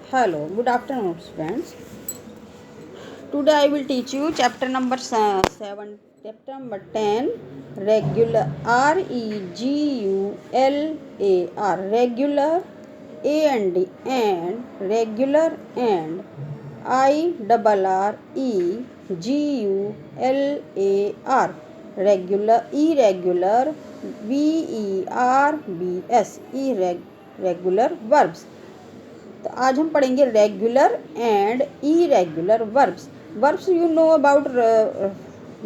Hello, good afternoon, friends. Today I will teach you chapter number 7, chapter number 10, regular, regular, regular, and regular, and irregular, regular, irregular, verbs, irregular verbs. तो आज हम पढ़ेंगे regular and irregular verbs. Verbs you know about,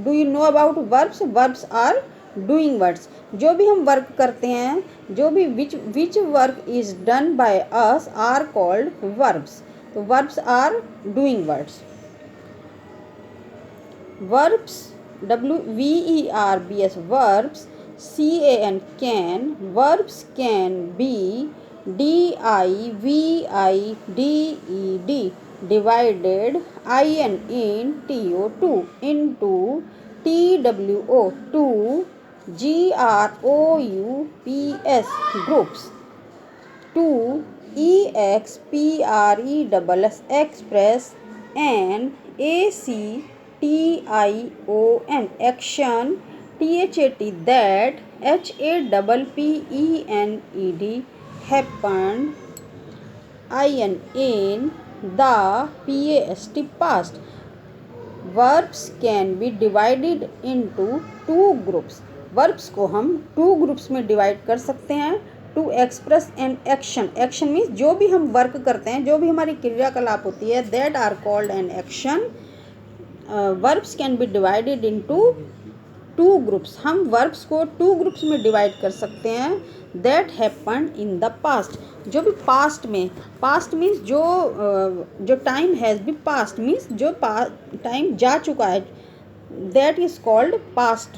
do you know about verbs? Verbs are doing words. जो भी हम work करते हैं, जो भी which work is done by us are called verbs. तो verbs are doing words. Verbs, verbs, verbs, can, verbs can be divided, divided, into, two, groups, two, express, and action, action, that, happed, happened, in the past. Verbs can be divided into two groups. Verbs को हम two groups में divide कर सकते हैं. To express an action. Action means जो भी हम work करते हैं, जो भी हमारी क्रियाकलाप होती है, that are called an action. Verbs can be divided into two groups. हम verbs को two groups में divide कर सकते हैं. That happened in the past. जो भी past में, past means जो time has been passed means जो time जा चुका है, that is called past.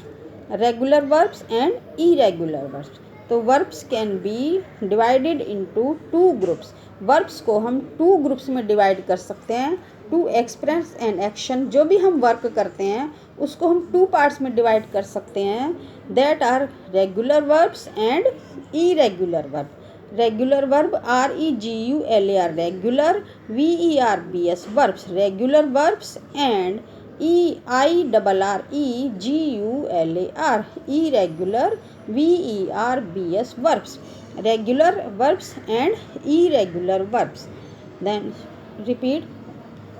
Regular verbs and irregular verbs. तो verbs can be divided into two groups. verbs को हम two groups में divide कर सकते हैं. To express an action, जो भी हम वर्क करते हैं उसको हम two parts में divide कर सकते हैं. That are regular verbs and irregular verb. Regular verb regular, regular, verbs, verbs, regular verbs, and irregular, irregular, verbs, verbs, regular verbs and irregular verbs. Then repeat.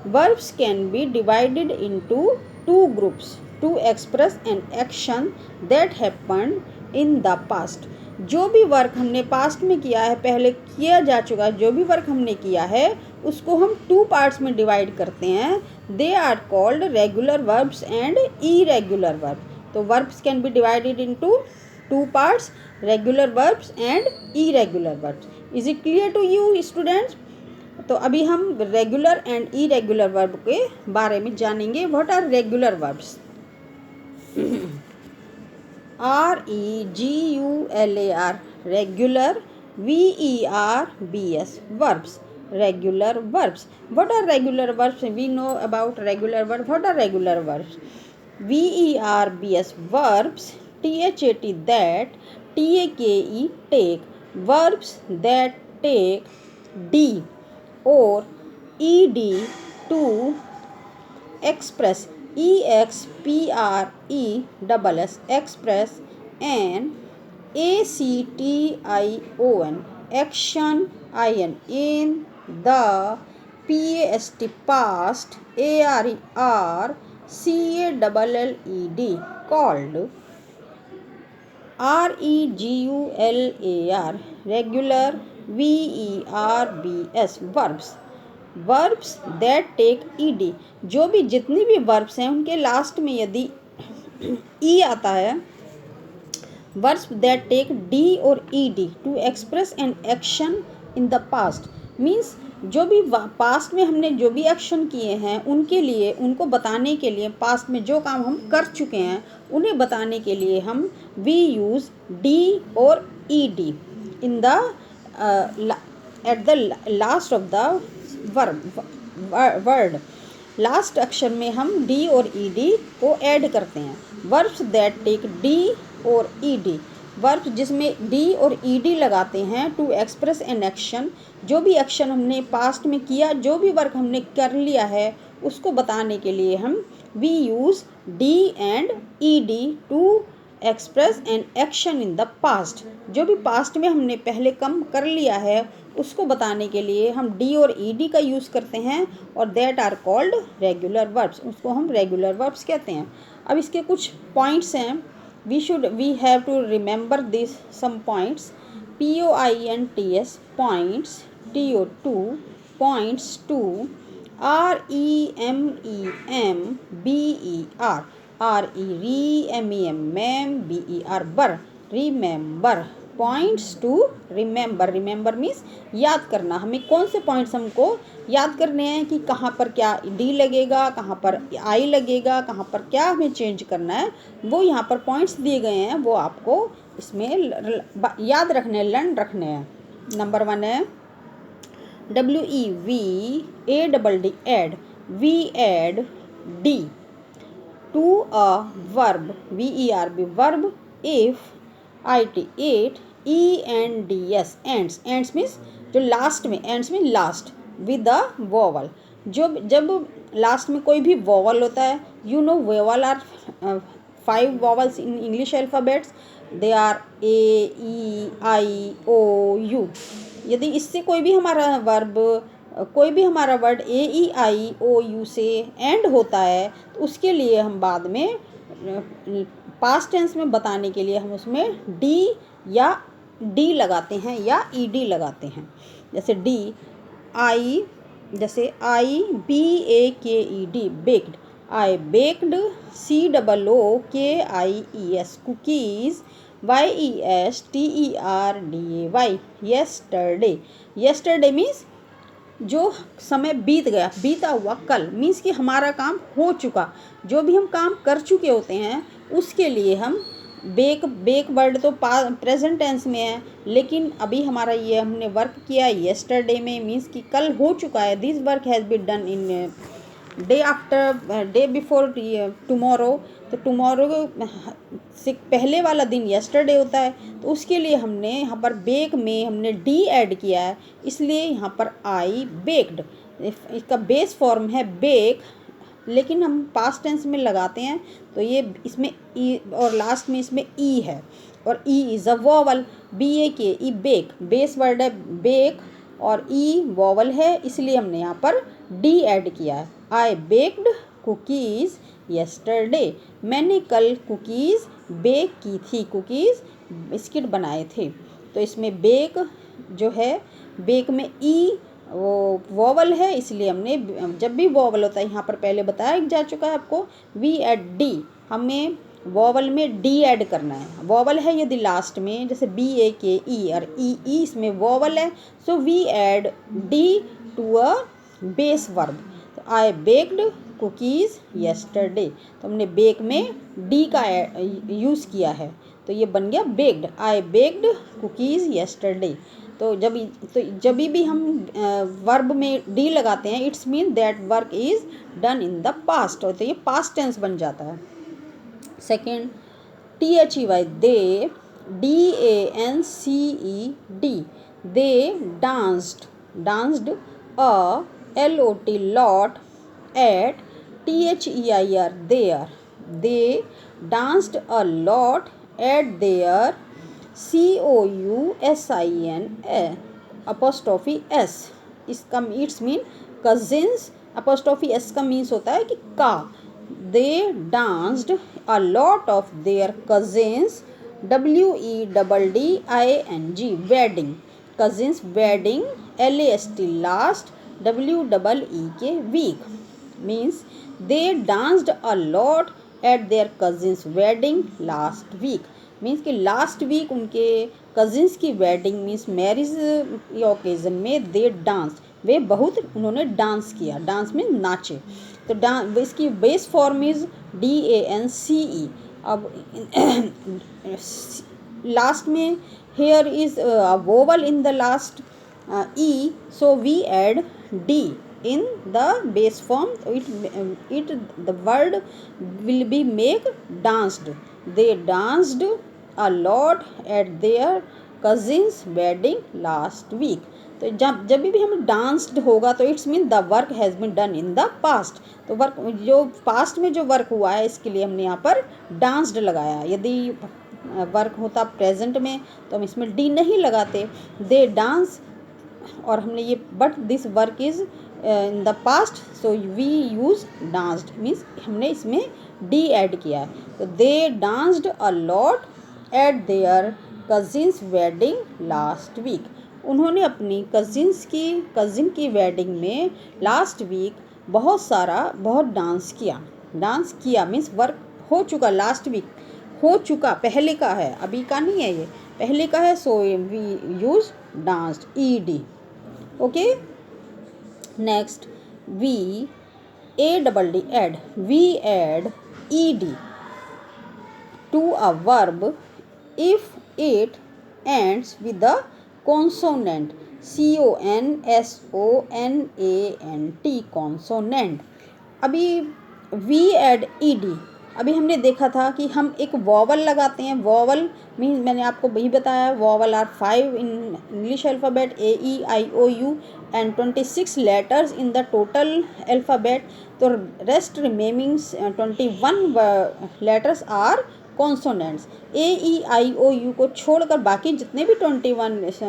Verbs can be divided into two groups to express an action that happened in the past. जो भी work हमने past में किया है, पहले किया जा चुका है, जो भी वर्क हमने किया है उसको हम टू पार्ट्स में डिवाइड करते हैं. They are called regular verbs and irregular verb. तो verbs can be divided into two parts, regular verbs and irregular verbs. Is it clear to you students? तो अभी हम रेगुलर एंड इरेगुलर वर्ब के बारे में जानेंगे. What are regular verbs? regular, regular, verbs, verbs, regular verbs. What are regular verbs? We know about regular verbs. What are regular verbs? verbs, verbs, that, take, verbs that take d or ed to express, express, and action, in the past, called regular, verbs, verbs, verbs that take ed. जो भी जितनी भी verbs हैं उनके last में यदि e आता है, verbs that take d और ed to express an action in the past means जो भी पास्ट में हमने जो भी एक्शन किए हैं उनके लिए, उनको बताने के लिए, पास्ट में जो काम हम कर चुके हैं उन्हें बताने के लिए हम वी यूज़ डी और E D in the at the last of the word. Last अक्षर में हम डी और ई डी को ऐड करते हैं. वर्ब्स दैट टेक डी और ई डी वर्ब जिसमें डी और ईडी लगाते हैं टू एक्सप्रेस एन एक्शन, जो भी एक्शन हमने पास्ट में किया, जो भी वर्क हमने कर लिया है उसको बताने के लिए हम we use D and ED to express an action in the past. जो भी पास्ट में हमने पहले कम कर लिया है उसको बताने के लिए हम डी और ईडी का यूज़ करते हैं और that are called regular verbs, उसको हम रेगुलर वर्ब्स कहते हैं। अब इसके कुछ पॉइंट्स हैं, we have to remember this some points. POINTS points, TO2 points, 2 REMEMBER REMEMBER बर, remember points to remember, remember means याद करना। हमें कौन से पॉइंट्स हमको याद करने हैं कि कहाँ पर क्या डी लगेगा, कहाँ पर आई लगेगा, कहाँ पर क्या हमें चेंज करना है, वो यहाँ पर पॉइंट्स दिए गए हैं, वो आपको इसमें याद रखने, लर्न रखने हैं। नंबर 1 है WEVADD add, we add D to a verb, VERB verb, if IT एट, ENDS एंड्स, एंड्स मीन्स जो लास्ट में, एंड्स में लास्ट विद द वोवल, जब लास्ट में कोई भी वोवल होता है, you know vowel are 5 vowels in English alphabets, they are AEIOU। यदि इससे कोई भी हमारा वर्ब, कोई भी हमारा वर्ड AEIOU से एंड होता है तो उसके लिए हम बाद में पास्ट टेंस में बताने के लिए हम उसमें डी या डी लगाते हैं या ईडी लगाते हैं। जैसे डी आई, जैसे IBAKED baked, I baked, COOKIES cookies, YESTERDAY yesterday. Yesterday means जो समय बीत गया, बीता हुआ कल, मीन्स कि हमारा काम हो चुका, जो भी हम काम कर चुके होते हैं उसके लिए हम बेक वर्ड तो प्रेजेंट टेंस में है, लेकिन अभी हमारा ये हमने वर्क किया येस्टरडे में, मीन्स कि कल हो चुका है। This work has been done in day after, day before tomorrow, तो टुमारो से पहले वाला दिन येस्टरडे होता है, तो उसके लिए हमने यहाँ पर बेक में हमने डी ऐड किया है, इसलिए यहाँ पर आई बेक्ड। इसका बेस फॉर्म है बेक, लेकिन हम पास्ट टेंस में लगाते हैं तो ये इसमें ई और लास्ट में इसमें ई है, और E is a vowel, BAKE bake, base word है बेक और ई वोवल है, इसलिए हमने यहाँ पर डी ऐड किया है। आई बेक्ड कुकीज़ येस्टरडे, मैंने कल कुकीज़ बेक की थी, कुकीज़ बिस्किट बनाए थे। तो इसमें बेक जो है, बेक में ई वो वोवल है, इसलिए हमने, जब भी वोवल होता है यहाँ पर पहले बताया जा चुका है आपको, वी एड डी, हमें वोवल में डी ऐड करना है। वोवल है यदि लास्ट में, जैसे BAKE और ई इसमें वोवल है, so we add D to a base verb. तो आई बेक्ड कुकीज़ येस्टरडे, तो हमने बेक में डी का यूज़ किया है, तो ये बन गया baked, I baked cookies yesterday. तो जब भी हम वर्ब में डी लगाते हैं, it's mean that work is done in the past, तो ये पास्ट टेंस बन जाता है। Second THEY they, DANCED they danced, danced a LOT lot at THEIR their, they danced a lot at their COUSIN apostrophe S, इसका it's mean cousin's, apostrophe S का means होता है कि का। They danced a lot of their cousin's, WEDDING wedding, cousin's wedding, LAST last, WEEK week, means they danced a lot at their cousins wedding last week, means कि last week उनके cousins की wedding means marriage occasion में they dance, वे बहुत उन्होंने dance किया, dance में नाचे। तो इसकी बेस फॉर्म इज़ DANCE। अब लास्ट में here is vowel in the last E, so we add D in the base form, the word will be make danced, they danced a lot at their cousins wedding last week. तो जब भी हम danced होगा तो it's mean the work has been done in the past. तो work जो past में जो वर्क हुआ है इसके लिए हमने यहाँ पर डांस्ड लगाया। यदि वर्क होता प्रेजेंट में तो हम इसमें डी नहीं लगाते, दे डांस, और हमने ये but this work is in the past so we use danced, means हमने इसमें डी ऐड किया है। तो they danced a lot at their cousins wedding last week. उन्होंने अपनी कज़िन की वेडिंग में लास्ट वीक बहुत डांस किया मीन्स वर्क हो चुका, लास्ट वीक हो चुका, पहले का है, अभी का नहीं है, ये पहले का है, so we use danced E D. Okay, next we add ed to a verb if it ends with the consonant consonant consonant। अभी वी एड ed, अभी हमने देखा था कि हम एक वॉवल लगाते हैं। वॉवल मीन्स मैंने आपको वही बताया, vowel are 5 in English alphabet AEIOU and 26 letters in the total alphabet. तो rest remaining 21 letters are consonants. AEIOU को छोड़कर बाकी जितने भी 21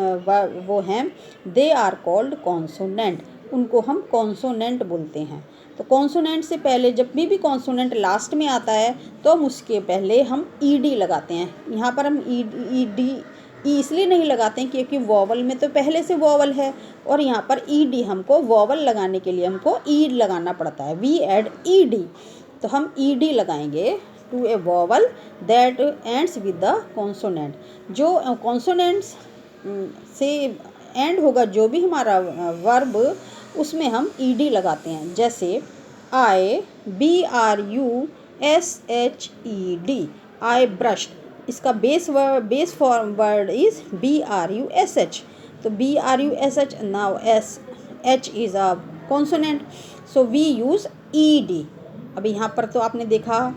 वो हैं दे आर कॉल्ड कॉन्सोनेंट, उनको हम कॉन्सोनेंट बोलते हैं। तो कॉन्सोनेंट से पहले जब भी कॉन्सोनेंट लास्ट में आता है तो हम उसके पहले हम ईडी लगाते हैं। यहाँ पर हम ईडी इसलिए नहीं लगाते हैं क्योंकि वॉवल में तो पहले से वॉवल है, और यहाँ पर ईडी हमको वॉवल लगाने के लिए हमको ईड लगाना पड़ता है, वी एड ईडी। तो हम ईडी लगाएंगे to a vowel that ends with the consonant. जो कॉन्सोनेंट्स से एंड होगा जो भी हमारा वर्ब, उसमें हम ईडी लगाते हैं। जैसे IBRUSHED, आई ब्रश्ड, इसका base form word is BRUSH। तो BRUSH, now SH is a consonant, so we use ED। अब यहाँ पर तो आपने देखा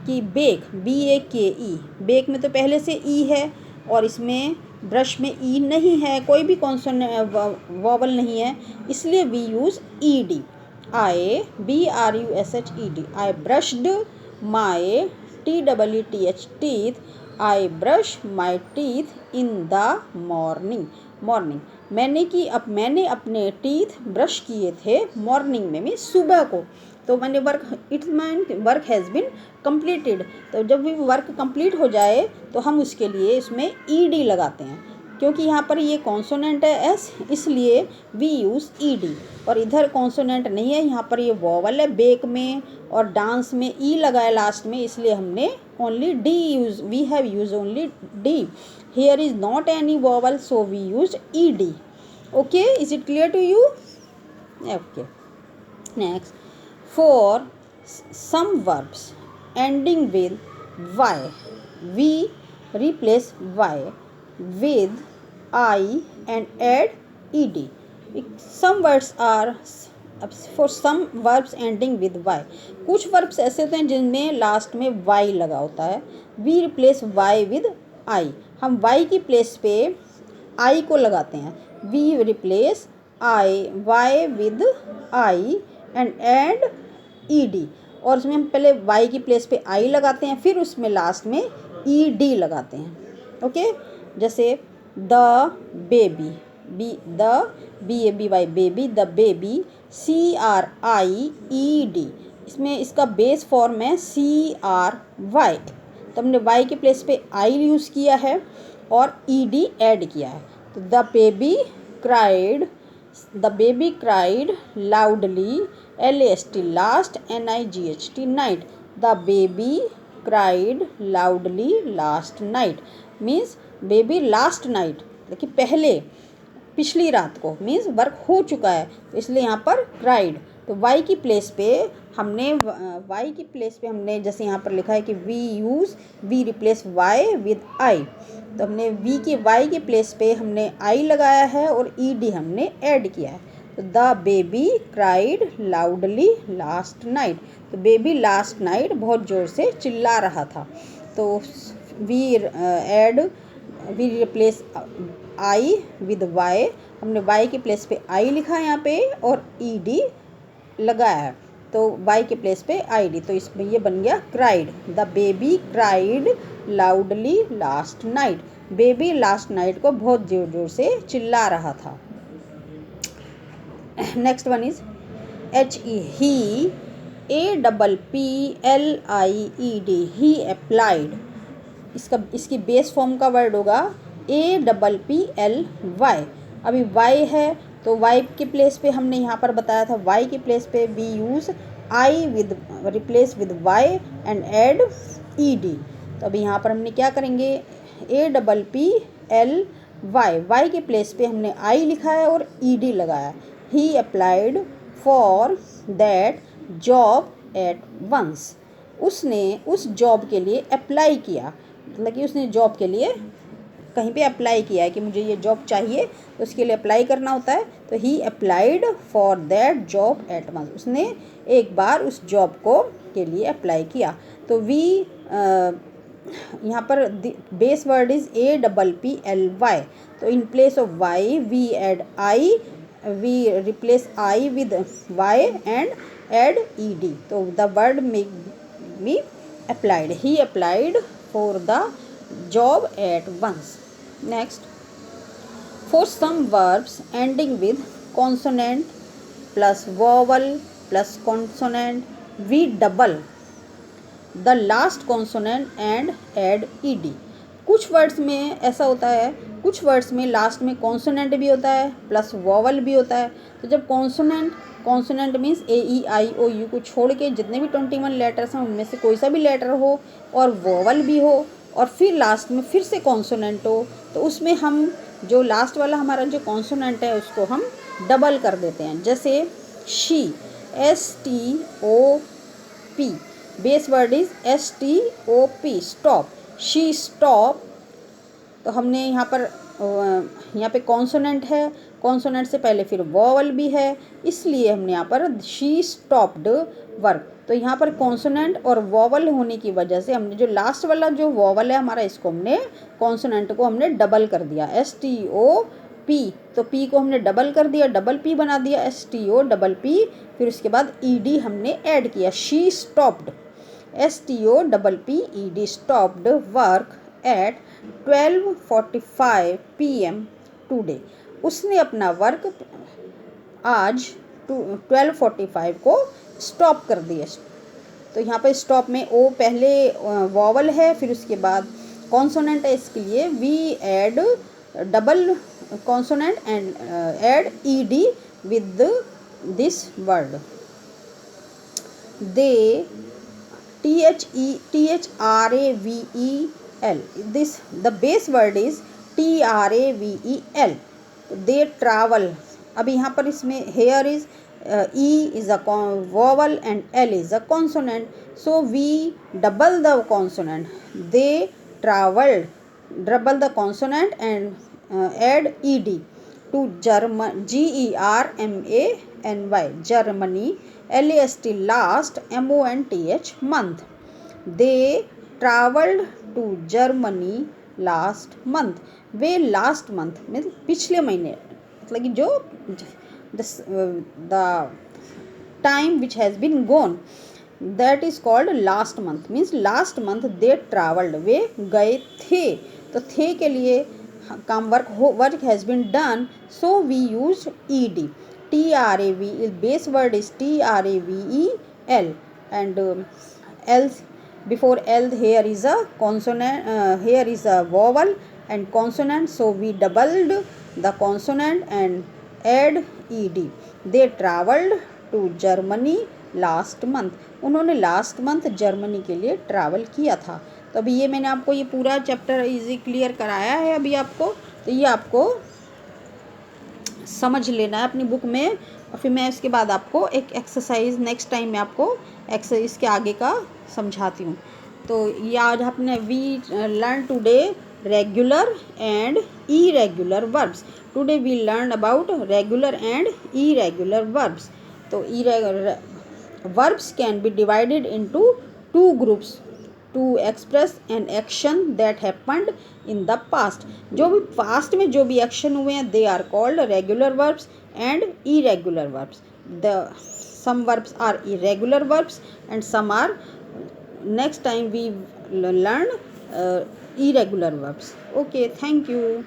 कि बेक BAKE, बेक में तो पहले से ई है और इसमें ब्रश में ई नहीं है, कोई भी कॉन्सोनेंट वॉवल नहीं है, इसलिए we use ED। IBRUSHED, I brushed my TEETH teeth, I brush my teeth in the morning. मैंने अपने टीथ ब्रश किए थे मॉर्निंग में, मीन सुबह को। तो मैंने वर्क हैज़ बीन कंप्लीटेड। तो जब भी वर्क कंप्लीट हो जाए तो हम उसके लिए इसमें ईडी लगाते हैं, क्योंकि यहाँ पर ये कॉन्सोनेंट है एस, इसलिए वी यूज़ ईडी। और इधर कॉन्सोनेंट नहीं है, यहाँ पर ये वॉवल है बेक में, और डांस में ई लगाया लास्ट में, इसलिए हमने only D use, we have use only D. Here is not any vowel, so we use E D. Okay, is it clear to you? Okay, next, for some verbs ending with y, we replace y with I and add ed. Some words are for some verbs ending with y. कुछ verbs ऐसे होते हैं जिनमें last में y लगा होता है, we replace y with I। हम y की प्लेस पे I को लगाते हैं, we replace y with I and add ED। और उसमें हम पहले y की प्लेस पे I लगाते हैं, फिर उसमें लास्ट में ED लगाते हैं। ओके, जैसे the baby, BABY baby, the baby, CRIED, इसमें इसका बेस फॉर्म है CRY। तो हमने y की प्लेस पे I यूज़ किया है और ED ऐड किया है। तो the baby cried loudly, LAST last, NIGHT night, the baby cried loudly last night, means baby last night, देखिए पिछली रात को, मीन्स वर्क हो चुका है, तो इसलिए यहाँ पर क्राइड। तो y की प्लेस पे हमने जैसे यहाँ पर लिखा है कि we replace y with I। तो हमने y की प्लेस पे हमने I लगाया है और ED हमने ऐड किया है। तो the baby cried loudly last night, तो बेबी लास्ट नाइट बहुत ज़ोर से चिल्ला रहा था। तो we add we replace I with Y, हमने वाई के प्लेस पे आई लिखा है यहाँ पे और ईडी लगाया है, तो वाई के प्लेस पे आईडी, तो इसमें ये बन गया cried. The baby cried loudly last night, baby last night को बहुत जोर जोर से चिल्ला रहा था। Next one is he, APPLIED, he applied, इसकी बेस फॉर्म का वर्ड होगा APPLY। अभी y है तो y के प्लेस पे हमने यहाँ पर बताया था, y के प्लेस पे we use I with replace with y and add ed। तो अभी यहाँ पर हमने क्या करेंगे, APPLY, y के प्लेस पे हमने I लिखा है और ed लगाया। He applied for that job at once, उसने उस जॉब के लिए अप्लाई किया, मतलब कि उसने जॉब के लिए कहीं पे अप्लाई किया है कि मुझे ये जॉब चाहिए, तो उसके लिए अप्लाई करना होता है। तो he applied for that job at once, उसने एक बार उस जॉब को के लिए अप्लाई किया। तो वी यहाँ पर बेस वर्ड इज APPLY, तो in place of Y we add I, we replace I with Y and add ed, तो the word make me applied, he applied for the job at once. Next, for some verbs ending with consonant plus vowel plus consonant we double the last consonant and add ed। कुछ words में ऐसा होता है, कुछ words में last में consonant भी होता है प्लस वोवल भी होता है। तो जब कॉन्सोनेंट मीन्स AEIOU को छोड़ के जितने भी 21 लेटर्स हैं उनमें से कोई सा भी लेटर हो और वोवल भी हो और फिर लास्ट में फिर से कॉन्सोनेंट हो, तो उसमें हम जो लास्ट वाला हमारा जो कॉन्सोनेंट है उसको हम डबल कर देते हैं। जैसे she, STOP, base word is STOP, stop, she stop. तो हमने यहाँ पे कॉन्सोनेंट है, कॉन्सोनेंट से पहले फिर वोवल भी है, इसलिए हमने यहाँ पर शी स्टॉप्ड वर्क। तो यहाँ पर कॉन्सोनेंट और वोवल होने की वजह से हमने जो लास्ट वाला जो वोवल है हमारा, इसको हमने कॉन्सोनेंट को हमने डबल कर दिया, STOP, तो P को हमने डबल कर दिया, डबल P बना दिया, STOPP, फिर उसके बाद ED हमने ऐड किया, she stopped, STOPPED, stopped work at 12:45 PM today, उसने अपना वर्क आज 12:45 को स्टॉप कर दिया। तो यहाँ पर स्टॉप में ओ पहले वोवल है, फिर उसके बाद कॉन्सोनेंट है, इसके लिए we add double consonant and add ED with this word. They, THRAVEL, this the base word is TRAVEL, they travel। अभी यहाँ पर इसमें here is E is a vowel and L is a consonant, so we double the consonant, they traveled, double the consonant and add ED to Germany, GERMANY, Germany, LAST last, MONTH month, they traveled to Germany last month। वे last month में पिछले महीने, मतलब कि जो the time which has been gone, that is called last month, means last month they travelled, वे गए थे। तो थे के लिए काम work has been done, so we use ED, TRAV, base word is TRAVEL and L, before L here is a consonant, here is a vowel and consonant, so we doubled the consonant and add ED। they traveled to Germany last month, उन्होंने last month Germany के लिए travel किया था। तो अभी ये मैंने आपको ये पूरा चैप्टर इजी क्लियर कराया है अभी आपको, तो ये आपको समझ लेना है अपनी बुक में, और फिर मैं इसके बाद आपको एक एक्सरसाइज नेक्स्ट टाइम में आपको एक्सरसाइज के आगे का समझाती हूँ। तो ये आज आपने we learn today regular and irregular verbs. Today we learn about regular and irregular verbs. तो verbs can be divided into 2 groups, to express an action that happened in the past. जो भी पास्ट में जो भी action हुए हैं they are called regular verbs and irregular verbs. The some verbs are irregular verbs and some are, next time we learn irregular verbs. Okay, thank you.